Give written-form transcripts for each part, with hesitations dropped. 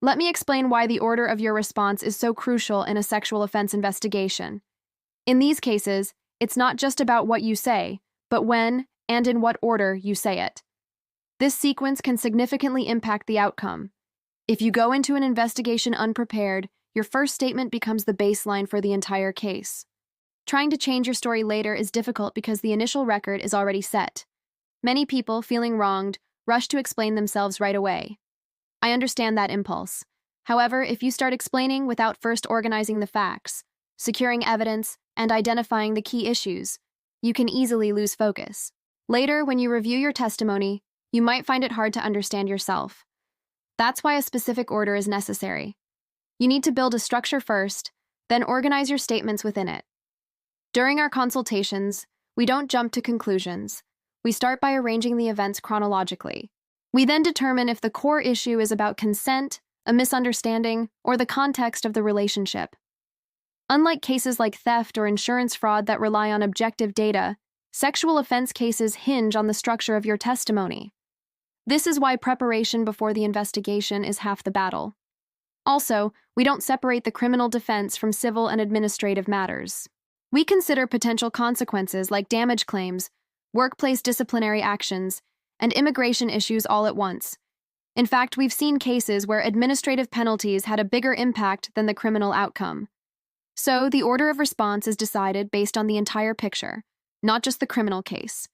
Let me explain why the order of your response is so crucial in a sexual offense investigation. In these cases, it's not just about what you say, but when and in what order you say it. This sequence can significantly impact the outcome. If you go into an investigation unprepared, your first statement becomes the baseline for the entire case. Trying to change your story later is difficult because the initial record is already set. Many people, feeling wronged, rush to explain themselves right away. I understand that impulse. However, if you start explaining without first organizing the facts, securing evidence, and identifying the key issues, you can easily lose focus. Later, when you review your testimony, you might find it hard to understand yourself. That's why a specific order is necessary. You need to build a structure first, then organize your statements within it. During our consultations, we don't jump to conclusions. We start by arranging the events chronologically. We then determine if the core issue is about consent, a misunderstanding, or the context of the relationship. Unlike cases like theft or insurance fraud that rely on objective data, sexual offense cases hinge on the structure of your testimony. This is why preparation before the investigation is half the battle. Also, we don't separate the criminal defense from civil and administrative matters. We consider potential consequences like damage claims, workplace disciplinary actions, and immigration issues all at once. In fact, we've seen cases where administrative penalties had a bigger impact than the criminal outcome. So, the order of response is decided based on the entire picture, not just the criminal case.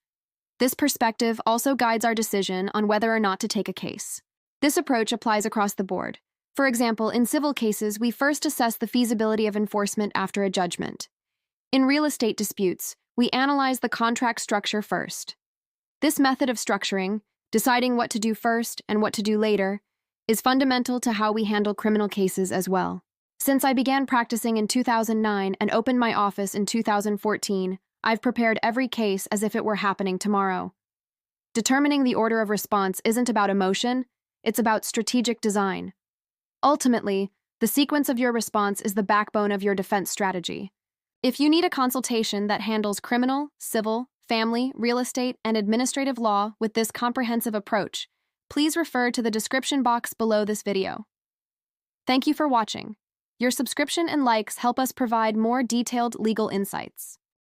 This perspective also guides our decision on whether or not to take a case. This approach applies across the board. For example, in civil cases, we first assess the feasibility of enforcement after a judgment. In real estate disputes, we analyze the contract structure first. This method of structuring, deciding what to do first and what to do later, is fundamental to how we handle criminal cases as well. Since I began practicing in 2009 and opened my office in 2014, I've prepared every case as if it were happening tomorrow. Determining the order of response isn't about emotion, it's about strategic design. Ultimately, the sequence of your response is the backbone of your defense strategy. If you need a consultation that handles criminal, civil, family, real estate, and administrative law with this comprehensive approach, please refer to the description box below this video. Thank you for watching. Your subscription and likes help us provide more detailed legal insights.